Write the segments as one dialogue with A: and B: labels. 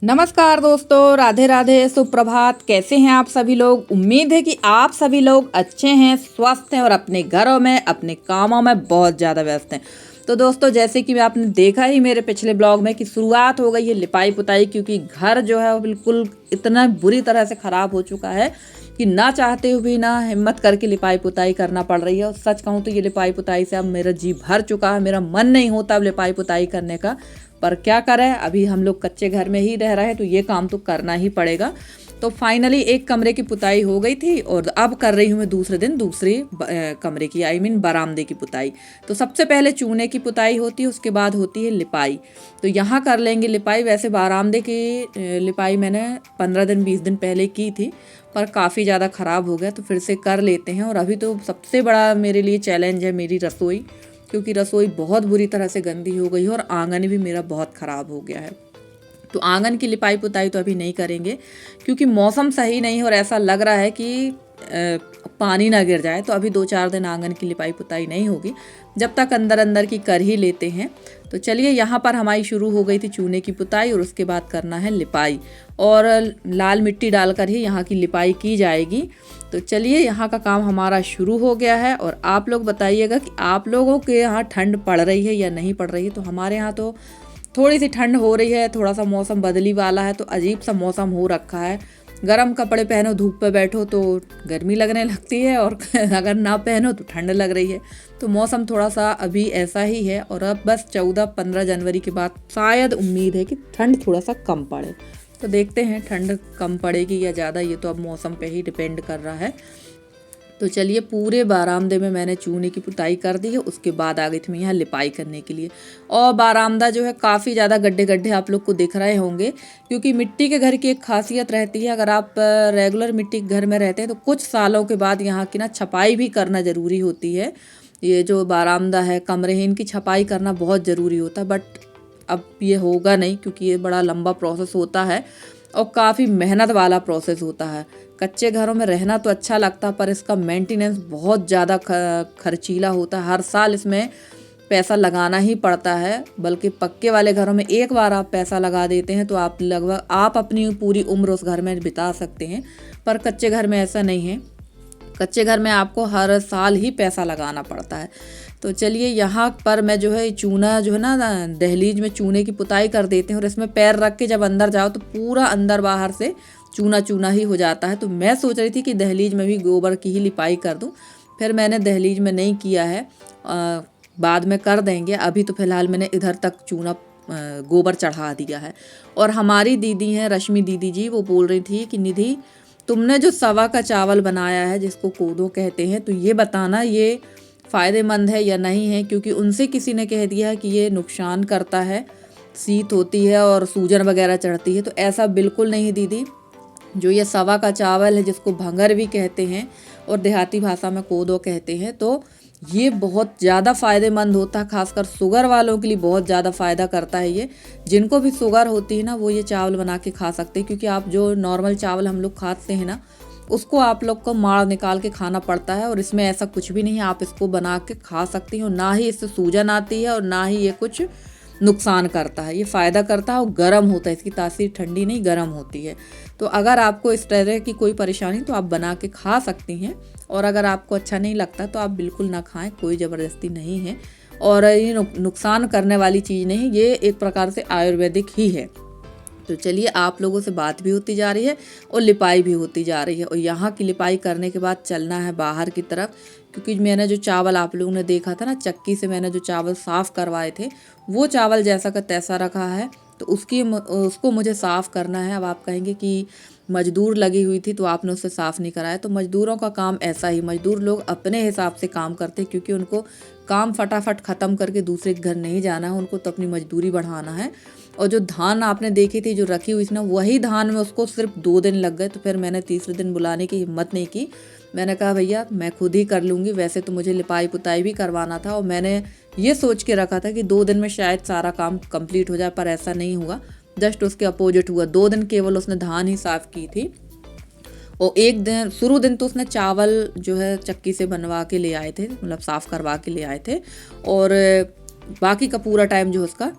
A: नमस्कार दोस्तों, राधे राधे, सुप्रभात। कैसे हैं आप सभी लोग? उम्मीद है कि आप सभी लोग अच्छे हैं, स्वस्थ हैं और अपने घरों में अपने कामों में बहुत ज़्यादा व्यस्त हैं। तो दोस्तों, जैसे कि आपने देखा ही मेरे पिछले ब्लॉग में कि शुरुआत हो गई है लिपाई पुताई, क्योंकि घर जो है वो बिल्कुल इतना बुरी तरह से ख़राब हो चुका है कि ना चाहते हुए भी ना हिम्मत करके लिपाई पुताई करना पड़ रही है। और सच कहूँ तो ये लिपाई पुताई से अब मेरा जी भर चुका है, मेरा मन नहीं होता अब लिपाई पुताई करने का। पर क्या करें, अभी हम लोग कच्चे घर में ही रह रहे हैं तो ये काम तो करना ही पड़ेगा। तो फाइनली एक कमरे की पुताई हो गई थी और अब कर रही हूँ मैं दूसरे दिन दूसरे कमरे की, आई मीन बरामदे की पुताई। तो सबसे पहले चूने की पुताई होती है, उसके बाद होती है लिपाई। तो यहाँ कर लेंगे लिपाई। वैसे बरामदे की लिपाई मैंने 15 दिन 20 दिन पहले की थी, पर काफ़ी ज़्यादा ख़राब हो गया तो फिर से कर लेते हैं। और अभी तो सबसे बड़ा मेरे लिए चैलेंज है मेरी रसोई, क्योंकि रसोई बहुत बुरी तरह से गंदी हो गई है और आंगन भी मेरा बहुत ख़राब हो गया है। तो आंगन की लिपाई पुताई तो अभी नहीं करेंगे, क्योंकि मौसम सही नहीं है और ऐसा लग रहा है कि पानी ना गिर जाए। तो अभी 2-4 दिन आंगन की लिपाई पुताई नहीं होगी, जब तक अंदर अंदर की कर ही लेते हैं। तो चलिए, यहाँ पर हमारी शुरू हो गई थी चूने की पुताई और उसके बाद करना है लिपाई, और लाल मिट्टी डालकर ही यहाँ की लिपाई की जाएगी। तो चलिए, यहाँ का काम हमारा शुरू हो गया है। और आप लोग बताइएगा कि आप लोगों के यहाँ ठंड पड़ रही है या नहीं पड़ रही है। तो हमारे यहाँ तो थोड़ी सी ठंड हो रही है, थोड़ा सा मौसम बदली वाला है, तो अजीब सा मौसम हो रखा है। गर्म कपड़े पहनो, धूप पे बैठो तो गर्मी लगने लगती है, और अगर ना पहनो तो ठंड लग रही है। तो मौसम थोड़ा सा अभी ऐसा ही है। और अब बस 14-15 जनवरी के बाद शायद उम्मीद है कि ठंड थोड़ा सा कम पड़े। तो देखते हैं ठंड कम पड़ेगी या ज़्यादा, ये तो अब मौसम पे ही डिपेंड कर रहा है। तो चलिए, पूरे बारामदे में मैंने चूने की पुताई कर दी है। उसके बाद आ गई थी मैं यहाँ लिपाई करने के लिए। और बारामदा जो है काफ़ी ज़्यादा गड्ढे गड्ढे आप लोग को दिख रहे होंगे, क्योंकि मिट्टी के घर की एक खासियत रहती है, अगर आप रेगुलर मिट्टी के घर में रहते हैं तो कुछ सालों के बाद यहाँ की ना छपाई भी करना ज़रूरी होती है। ये जो बारामदा है, कमरे हैं, इनकी छपाई करना बहुत ज़रूरी होता है। बट अब ये होगा नहीं, क्योंकि ये बड़ा लंबा प्रोसेस होता है और काफ़ी मेहनत वाला प्रोसेस होता है। कच्चे घरों में रहना तो अच्छा लगता, पर इसका मेंटेनेंस बहुत ज़्यादा खर्चीला होता है। हर साल इसमें पैसा लगाना ही पड़ता है। बल्कि पक्के वाले घरों में एक बार आप पैसा लगा देते हैं तो आप अपनी पूरी उम्र उस घर में बिता सकते हैं। पर कच्चे घर में ऐसा नहीं है, कच्चे घर में आपको हर साल ही पैसा लगाना पड़ता है। तो चलिए, यहाँ पर मैं जो है चूना जो है ना, दहलीज में चूने की पुताई कर देते हैं और इसमें पैर रख के जब अंदर जाओ तो पूरा अंदर बाहर से चूना चूना ही हो जाता है। तो मैं सोच रही थी कि दहलीज में भी गोबर की ही लिपाई कर दूं, फिर मैंने दहलीज में नहीं किया है, बाद में कर देंगे। अभी तो फिलहाल मैंने इधर तक चूना गोबर चढ़ा दिया है। और हमारी दीदी हैं रश्मि दीदी जी, वो बोल रही थी कि निधि, तुमने जो सवा का चावल बनाया है जिसको कोदो कहते हैं, तो ये बताना ये फ़ायदेमंद है या नहीं है, क्योंकि उनसे किसी ने कह दिया कि ये नुकसान करता है, शीत होती है और सूजन वगैरह चढ़ती है। तो ऐसा बिल्कुल नहीं दीदी। जो ये सवा का चावल है, जिसको भंगर भी कहते हैं और देहाती भाषा में कोदो कहते हैं, तो ये बहुत ज़्यादा फ़ायदेमंद होता है। खासकर शुगर वालों के लिए बहुत ज़्यादा फ़ायदा करता है ये। जिनको भी शुगर होती है ना, वो ये चावल बना के खा सकते हैं, क्योंकि आप जो नॉर्मल चावल हम लोग खाते हैं ना, उसको आप लोग को माड़ निकाल के खाना पड़ता है। और इसमें ऐसा कुछ भी नहीं है, आप इसको बना के खा सकती हो। ना ही इससे सूजन आती है और ना ही ये कुछ नुकसान करता है, ये फ़ायदा करता है और गर्म होता है। इसकी तासीर ठंडी नहीं, गर्म होती है। तो अगर आपको इस तरह की कोई परेशानी तो आप बना के खा सकती हैं, और अगर आपको अच्छा नहीं लगता तो आप बिल्कुल ना खाएं, कोई ज़बरदस्ती नहीं है। और ये नुकसान करने वाली चीज़ नहीं, ये एक प्रकार से आयुर्वेदिक ही है। तो चलिए, आप लोगों से बात भी होती जा रही है और लिपाई भी होती जा रही है। और यहाँ की लिपाई करने के बाद चलना है बाहर की तरफ, क्योंकि मैंने जो चावल आप लोगों ने देखा था ना, चक्की से मैंने जो चावल साफ़ करवाए थे, वो चावल जैसा का तैसा रखा है। तो उसको मुझे साफ़ करना है। अब आप कहेंगे कि मजदूर लगी हुई थी तो आपने उससे साफ़ नहीं कराया। तो मजदूरों का काम ऐसा ही, मजदूर लोग अपने हिसाब से काम करते हैं, क्योंकि उनको काम फटाफट ख़त्म करके दूसरे के घर नहीं जाना है, उनको तो अपनी मजदूरी बढ़ाना है। और जो धान आपने देखी थी जो रखी हुई थी ना, वही धान में उसको सिर्फ 2 दिन लग गए। तो फिर मैंने तीसरे दिन बुलाने की हिम्मत नहीं की। मैंने कहा भैया मैं खुद ही कर लूँगी। वैसे तो मुझे लिपाई पुताई भी करवाना था और मैंने ये सोच के रखा था कि 2 दिन में शायद सारा काम कंप्लीट हो जाए, पर ऐसा नहीं हुआ। जस्ट उसके अपोजिट हुआ। 2 दिन केवल उसने धान ही साफ़ की थी, और एक दिन शुरू दिन तो उसने चावल जो है चक्की से बनवा के ले आए थे, मतलब साफ़ करवा के ले आए थे। और बाकी का पूरा टाइम जो उसका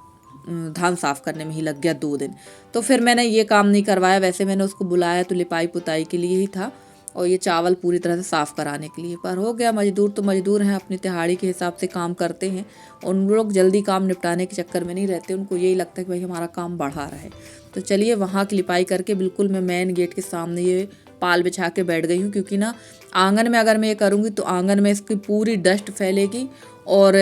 A: धान साफ़ करने में ही लग गया 2 दिन। तो फिर मैंने ये काम नहीं करवाया। वैसे मैंने उसको बुलाया तो लिपाई पुताई के लिए ही था और ये चावल पूरी तरह से साफ़ कराने के लिए। पर हो गया, मज़दूर तो मज़दूर हैं, अपनी दिहाड़ी के हिसाब से काम करते हैं। उन लोग जल्दी काम निपटाने के चक्कर में नहीं रहते, उनको यही लगता है कि भाई हमारा काम बढ़ा रहे। तो चलिए वहाँ की लिपाई करके बिल्कुल मैं मेन गेट के सामने ये पाल बिछा के बैठ गई हूँ, क्योंकि ना आंगन में अगर मैं ये करूँगी तो आंगन में इसकी पूरी डस्ट फैलेगी और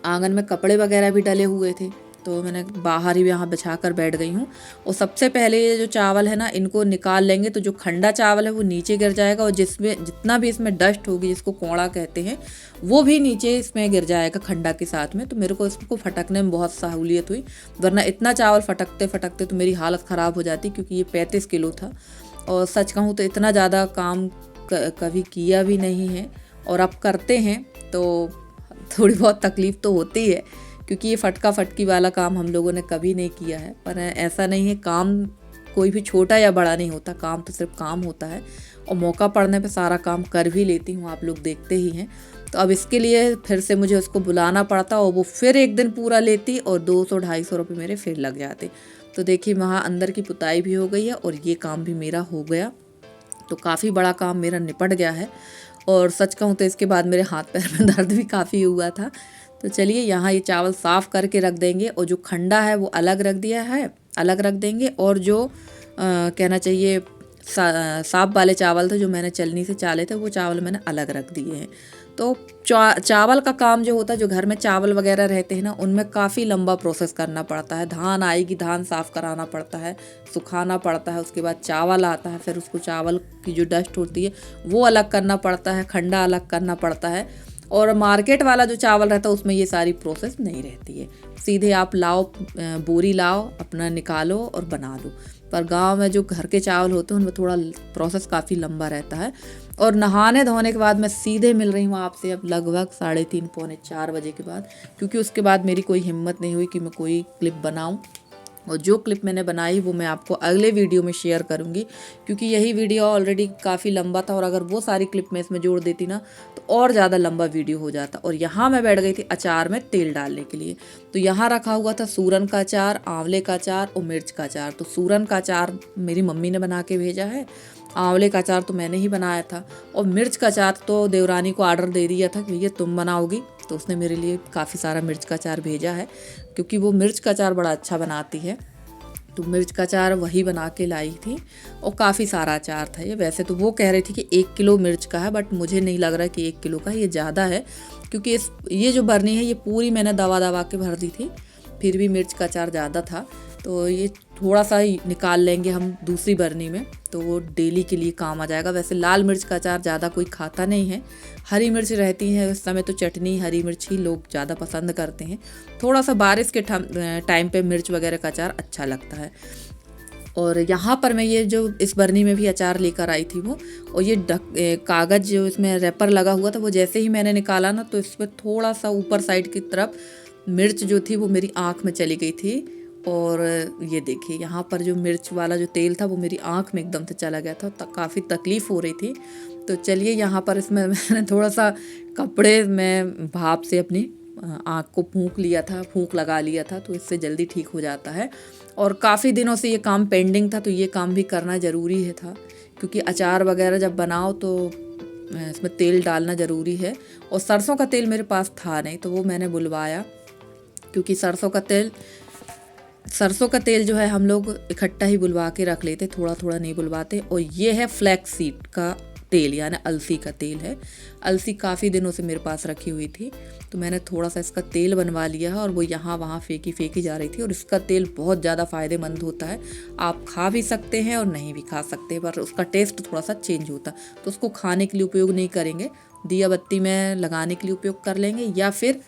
A: आंगन में कपड़े वगैरह भी डले हुए थे। तो मैंने बाहर ही यहाँ बिछा कर बैठ गई हूँ। और सबसे पहले ये जो चावल है ना, इनको निकाल लेंगे तो जो खंडा चावल है वो नीचे गिर जाएगा और जिसमें जितना भी इसमें डस्ट होगी, जिसको कोड़ा कहते हैं, वो भी नीचे इसमें गिर जाएगा खंडा के साथ में। तो मेरे को इसको फटकने में बहुत सहूलियत हुई, वरना इतना चावल फटकते फटकते तो मेरी हालत ख़राब हो जाती, क्योंकि ये 35 किलो था। और सच कहूँ तो इतना ज़्यादा काम कभी किया भी नहीं है, और अब करते हैं तो थोड़ी बहुत तकलीफ़ तो होती है, क्योंकि ये फटका फटकी वाला काम हम लोगों ने कभी नहीं किया है। पर ऐसा नहीं है, काम कोई भी छोटा या बड़ा नहीं होता, काम तो सिर्फ काम होता है। और मौका पड़ने पे सारा काम कर भी लेती हूँ, आप लोग देखते ही हैं। तो अब इसके लिए फिर से मुझे उसको बुलाना पड़ता और वो फिर एक दिन पूरा लेती और 200-250 रुपये मेरे फिर लग जाते। तो देखिए वहाँ अंदर की पुताई भी हो गई है और ये काम भी मेरा हो गया। तो काफ़ी बड़ा काम मेरा निपट गया है। और सच कहूँ तो इसके बाद मेरे हाथ पैर में दर्द भी काफ़ी हुआ था। तो चलिए यहाँ ये चावल साफ़ करके रख देंगे और जो खंडा है वो अलग रख दिया है, अलग रख देंगे। और जो कहना चाहिए साफ वाले चावल थे जो मैंने चलनी से चाले थे, वो चावल मैंने अलग रख दिए हैं। तो चावल का काम जो होता है, जो घर में चावल वगैरह रहते हैं ना, उनमें काफ़ी लंबा प्रोसेस करना पड़ता है। धान आएगी, धान साफ़ कराना पड़ता है, सुखाना पड़ता है, उसके बाद चावल आता है, फिर उसको चावल की जो डस्ट होती है वो अलग करना पड़ता है, खंडा अलग करना पड़ता है। और मार्केट वाला जो चावल रहता है उसमें ये सारी प्रोसेस नहीं रहती है, सीधे आप लाओ, बोरी लाओ, अपना निकालो और बना लो। पर गांव में जो घर के चावल होते हैं उनमें थोड़ा प्रोसेस काफ़ी लंबा रहता है। और नहाने धोने के बाद मैं सीधे मिल रही हूँ आपसे अब लगभग 3:30-4 बजे के बाद, क्योंकि उसके बाद मेरी कोई हिम्मत नहीं हुई कि मैं कोई क्लिप बनाऊँ। और जो क्लिप मैंने बनाई वो मैं आपको अगले वीडियो में शेयर करूंगी, क्योंकि यही वीडियो ऑलरेडी काफ़ी लंबा था और अगर वो सारी क्लिप मैं इसमें जोड़ देती ना तो और ज़्यादा लंबा वीडियो हो जाता। और यहाँ मैं बैठ गई थी अचार में तेल डालने के लिए। तो यहाँ रखा हुआ था सूरन का अचार, आंवले का अचार और मिर्च का अचार। तो सूरन का अचार मेरी मम्मी ने बना के भेजा है, आंवले का अचार तो मैंने ही बनाया था, और मिर्च का अचार तो देवरानी को ऑर्डर दे दिया था कि भैया तुम बनाओगी। तो उसने मेरे लिए काफ़ी सारा मिर्च का अचार भेजा है, क्योंकि वो मिर्च का अचार बड़ा अच्छा बनाती है। तो मिर्च का अचार वही बना के लाई थी और काफ़ी सारा अचार था ये। वैसे तो वो कह रही थी कि 1 किलो मिर्च का है, बट मुझे नहीं लग रहा कि 1 किलो का, ये ज़्यादा है, क्योंकि ये जो भरनी है ये पूरी मैंने दबा के भर दी थी, फिर भी मिर्च का अचार ज़्यादा था। तो ये थोड़ा सा ही निकाल लेंगे हम दूसरी बरनी में, तो वो डेली के लिए काम आ जाएगा। वैसे लाल मिर्च का अचार ज़्यादा कोई खाता नहीं है, हरी मिर्च रहती है उस समय तो चटनी हरी मिर्च ही लोग ज़्यादा पसंद करते हैं। थोड़ा सा बारिश के टाइम पे मिर्च वगैरह का अचार अच्छा लगता है। और यहाँ पर मैं ये जो इस बरनी में भी अचार लेकर आई थी वो, और ये कागज़ जो इसमें रैपर लगा हुआ था वो जैसे ही मैंने निकाला ना, तो इसमें थोड़ा सा ऊपर साइड की तरफ मिर्च जो थी वो मेरी आँख में चली गई थी। और ये देखिए यहाँ पर जो मिर्च वाला जो तेल था वो मेरी आँख में एकदम से चला गया था, काफ़ी तकलीफ़ हो रही थी। तो चलिए यहाँ पर इसमें मैंने थोड़ा सा कपड़े में भाप से अपनी आँख को फूंक लगा लिया था, तो इससे जल्दी ठीक हो जाता है। और काफ़ी दिनों से ये काम पेंडिंग था, तो ये काम भी करना ज़रूरी है था, क्योंकि अचार वगैरह जब बनाओ तो इसमें तेल डालना ज़रूरी है। और सरसों का तेल मेरे पास था नहीं, तो वो मैंने बुलवाया, क्योंकि सरसों का तेल जो है हम लोग इकट्ठा ही बुलवा के रख लेते, थोड़ा थोड़ा नहीं बुलवाते। और ये है फ्लैक्स सीड का तेल, यानी अलसी का तेल है। अलसी काफ़ी दिनों से मेरे पास रखी हुई थी, तो मैंने थोड़ा सा इसका तेल बनवा लिया है और वो यहाँ वहाँ फेंकी जा रही थी। और इसका तेल बहुत ज़्यादा फ़ायदेमंद होता है, आप खा भी सकते हैं और नहीं भी खा सकते, पर उसका टेस्ट थोड़ा सा चेंज होता है। तो उसको खाने के लिए उपयोग नहीं करेंगे, दिया बत्ती में लगाने के लिए उपयोग कर लेंगे, या फिर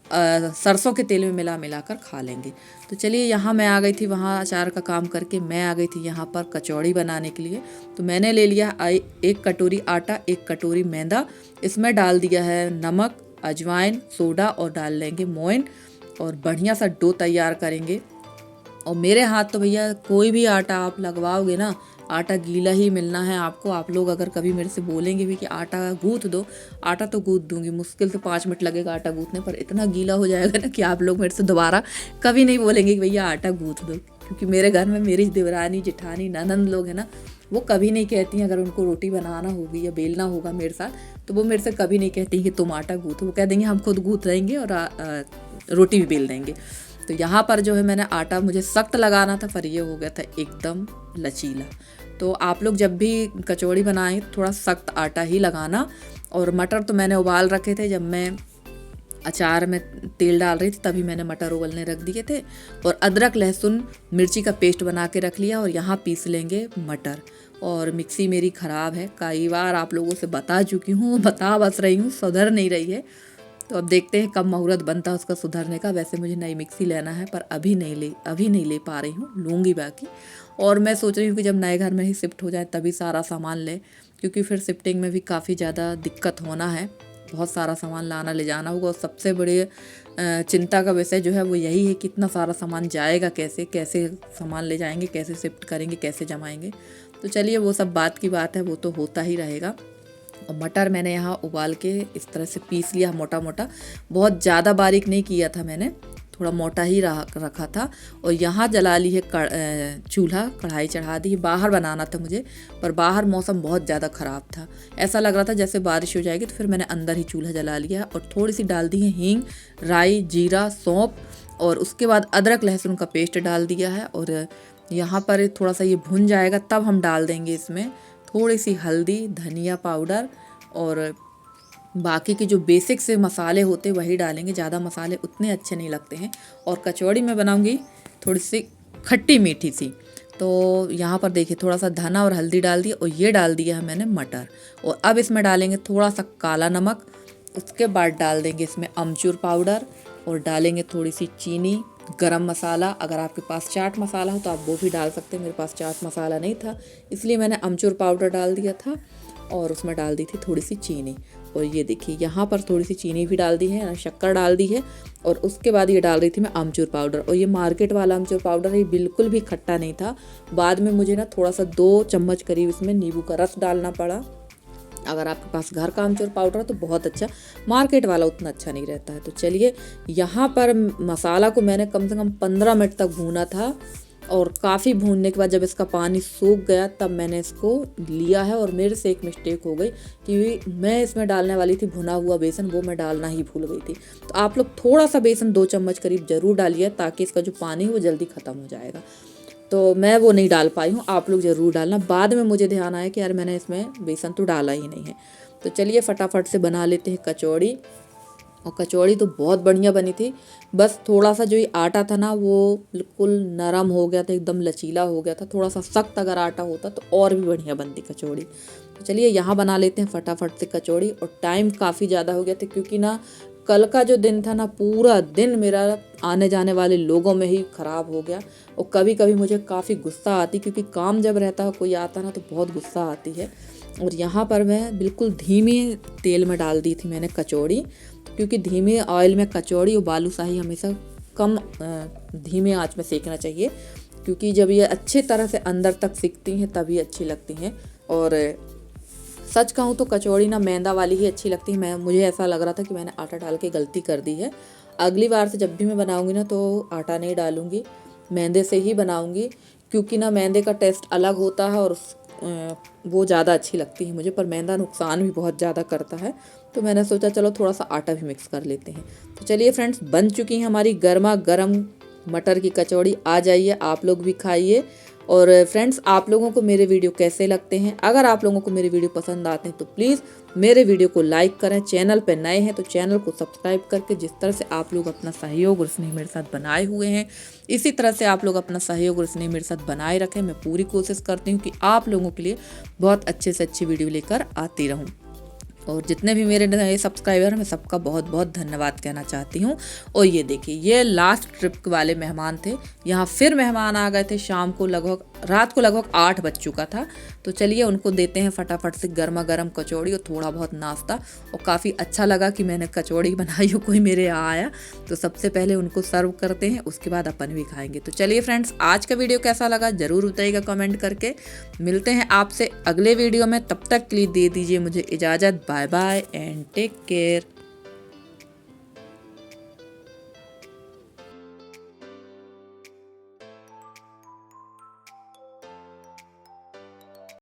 A: सरसों के तेल में मिला कर खा लेंगे। तो चलिए यहाँ मैं आ गई थी, वहाँ अचार का काम करके मैं आ गई थी यहाँ पर कचौड़ी बनाने के लिए। तो मैंने ले लिया 1 कटोरी आटा, 1 कटोरी मैदा, इसमें डाल दिया है नमक, अजवाइन, सोडा और डाल लेंगे मोइन, और बढ़िया सा डो तैयार करेंगे। और मेरे हाथ तो भैया कोई भी आटा आप लगवाओगे ना आटा गीला ही मिलना है आपको। आप लोग अगर कभी मेरे से बोलेंगे भी कि आटा गूँथ दो, आटा तो गूँथ दूंगी, मुश्किल से 5 मिनट लगेगा आटा गूँथने पर, इतना गीला हो जाएगा ना कि आप लोग मेरे से दोबारा कभी नहीं बोलेंगे कि भैया आटा गूँथ दो। क्योंकि मेरे घर में मेरी देवरानी, जेठानी, ननंद लोग हैं ना, वो कभी नहीं कहती हैं, अगर उनको रोटी बनाना होगी या बेलना होगा मेरे साथ, तो वो मेरे से कभी नहीं कहती कि तुम आटा गूँथो। वो कह देंगे हम खुद गूँथ देंगे और रोटी भी बेल देंगे। तो यहाँ पर जो है मैंने आटा मुझे सख्त लगाना था, पर ये हो गया था एकदम लचीला। तो आप लोग जब भी कचौड़ी बनाएं थोड़ा सख्त आटा ही लगाना। और मटर तो मैंने उबाल रखे थे, जब मैं अचार में तेल डाल रही थी तभी मैंने मटर उबलने रख दिए थे। और अदरक लहसुन मिर्ची का पेस्ट बना के रख लिया। और यहाँ पीस लेंगे मटर। और मिक्सी मेरी ख़राब है, कई बार आप लोगों से बता चुकी हूँ, बता बस रही हूँ, सुधर नहीं रही है। तो अब देखते हैं कब मुहूर्त बनता है उसका सुधरने का। वैसे मुझे नई मिक्सी लेना है, पर अभी नहीं ले पा रही हूँ, लूँगी बाकी। और मैं सोच रही हूँ कि जब नए घर में ही शिफ्ट हो जाए तभी सारा सामान ले, क्योंकि फिर शिफ्टिंग में भी काफ़ी ज़्यादा दिक्कत होना है, बहुत सारा सामान लाना ले जाना होगा। और सबसे बड़े चिंता का विषय जो है वो यही है कि इतना सारा सामान जाएगा कैसे, कैसे सामान ले जाएंगे, कैसे शिफ्ट करेंगे, कैसे जमाएंगे। तो चलिए वो सब बात की बात है, वो तो होता ही रहेगा। और मटर मैंने यहाँ उबाल के इस तरह से पीस लिया मोटा मोटा, बहुत ज़्यादा बारीक नहीं किया था मैंने, थोड़ा मोटा ही रखा था। और यहाँ जला ली है चूल्हा, कढ़ाई चढ़ा दी। बाहर बनाना था मुझे, पर बाहर मौसम बहुत ज़्यादा ख़राब था, ऐसा लग रहा था जैसे बारिश हो जाएगी। तो फिर मैंने अंदर ही चूल्हा जला लिया और थोड़ी सी डाल दी है हींग, राई, जीरा, सौंफ, और उसके बाद अदरक लहसुन का पेस्ट डाल दिया है। और यहाँ पर थोड़ा सा ये भुन जाएगा तब हम डाल देंगे इसमें थोड़ी सी हल्दी, धनिया पाउडर, और बाकी के जो बेसिक से मसाले होते वही डालेंगे, ज़्यादा मसाले उतने अच्छे नहीं लगते हैं। और कचौड़ी मैं बनाऊंगी थोड़ी सी खट्टी मीठी सी। तो यहाँ पर देखिए थोड़ा सा धना और हल्दी डाल दिया, और ये डाल दिया है मैंने मटर। और अब इसमें डालेंगे थोड़ा सा काला नमक, उसके बाद डाल देंगे इसमें अमचूर पाउडर, और डालेंगे थोड़ी सी चीनी, गरम मसाला। अगर आपके पास चाट मसाला हो तो आप वो भी डाल सकते हैं, मेरे पास चाट मसाला नहीं था इसलिए मैंने अमचूर पाउडर डाल दिया था। और उसमें डाल दी थी थोड़ी सी चीनी। और ये देखिए यहाँ पर थोड़ी सी चीनी भी डाल दी है, शक्कर डाल दी है। और उसके बाद ये डाल रही थी मैं अमचूर पाउडर। और ये मार्केट वाला अमचूर पाउडर ये बिल्कुल भी खट्टा नहीं था। बाद में मुझे ना थोड़ा सा 2 चम्मच करीब इसमें नींबू का रस डालना पड़ा। अगर आपके पास घर का अमचूर पाउडर है तो बहुत अच्छा, मार्केट वाला उतना अच्छा नहीं रहता है। तो चलिए यहाँ पर मसाला को मैंने कम से कम 15 मिनट तक भूना था। और काफ़ी भूनने के बाद जब इसका पानी सूख गया तब मैंने इसको लिया है। और मेरे से एक मिस्टेक हो गई कि मैं इसमें डालने वाली थी भुना हुआ बेसन, वो मैं डालना ही भूल गई थी। तो आप लोग थोड़ा सा बेसन 2 चम्मच करीब ज़रूर डालिए, ताकि इसका जो पानी है वो जल्दी ख़त्म हो जाएगा। तो मैं वो नहीं डाल पाई हूँ, आप लोग ज़रूर डालना। बाद में मुझे ध्यान आया कि यार मैंने इसमें बेसन तो डाला ही नहीं है। तो चलिए फटाफट से बना लेते हैं कचौड़ी। और कचौड़ी तो बहुत बढ़िया बनी थी, बस थोड़ा सा जो ये आटा था ना वो बिल्कुल नरम हो गया था, एकदम लचीला हो गया था। थोड़ा सा सख्त अगर आटा होता तो और भी बढ़िया बनती कचौड़ी। तो चलिए यहाँ बना लेते हैं फटाफट से कचौड़ी। और टाइम काफ़ी ज़्यादा हो गया था, क्योंकि ना कल का जो दिन था ना, पूरा दिन मेरा आने जाने वाले लोगों में ही ख़राब हो गया। और कभी कभी मुझे काफ़ी गुस्सा आती, क्योंकि काम जब रहता है कोई आता ना तो बहुत गुस्सा आती है। और यहाँ पर मैं बिल्कुल धीमे तेल में डाल दी थी मैंने कचौड़ी, क्योंकि धीमे ऑयल में कचौड़ी और बालूशाही हमेशा कम धीमे आंच में सेकना चाहिए, क्योंकि जब ये अच्छे तरह से अंदर तक सिकती हैं तभी अच्छी लगती हैं। और सच कहूँ तो कचौड़ी ना मैदा वाली ही अच्छी लगती है। मुझे ऐसा लग रहा था कि मैंने आटा डाल के गलती कर दी है। अगली बार से जब भी मैं बनाऊँगी ना तो आटा नहीं डालूँगी, मैदे से ही बनाऊँगी, क्योंकि ना मैदे का टेस्ट अलग होता है और वो ज़्यादा अच्छी लगती है मुझे। पर मैदा नुकसान भी बहुत ज़्यादा करता है, तो मैंने सोचा चलो थोड़ा सा आटा भी मिक्स कर लेते हैं। तो चलिए फ्रेंड्स, बन चुकी है हमारी गर्मा गर्म मटर की कचौड़ी। आ जाइए आप लोग भी खाइए। और फ्रेंड्स, आप लोगों को मेरे वीडियो कैसे लगते हैं? अगर आप लोगों को मेरे वीडियो पसंद आते हैं तो प्लीज़ मेरे वीडियो को लाइक करें। चैनल पर नए हैं तो चैनल को सब्सक्राइब करके, जिस तरह से आप लोग अपना सहयोग और स्नेह मेरे साथ बनाए हुए हैं, इसी तरह से आप लोग अपना सहयोग और स्नेह मेरे साथ बनाए रखें। मैं पूरी कोशिश करती हूँ कि आप लोगों के लिए बहुत अच्छे से अच्छी वीडियो लेकर आती रहूँ। और जितने भी मेरे नए सब्सक्राइबर हैं, मैं सबका बहुत बहुत धन्यवाद कहना चाहती हूँ। और ये देखिए, ये लास्ट ट्रिप वाले मेहमान थे। यहाँ फिर मेहमान आ गए थे शाम को, लगभग रात को लगभग 8 बज चुका था। तो चलिए उनको देते हैं फटाफट से गर्मा गर्म कचौड़ी और थोड़ा बहुत नाश्ता। और काफ़ी अच्छा लगा कि मैंने कचौड़ी बनाई हो, कोई मेरे यहाँ आया। तो सबसे पहले उनको सर्व करते हैं, उसके बाद अपन भी खाएंगे। तो चलिए फ्रेंड्स, आज का वीडियो कैसा लगा ज़रूर बताइएगा कमेंट करके। मिलते हैं आपसे अगले वीडियो में, तब तक के लिए दे दीजिए मुझे इजाज़त। Bye bye and take care.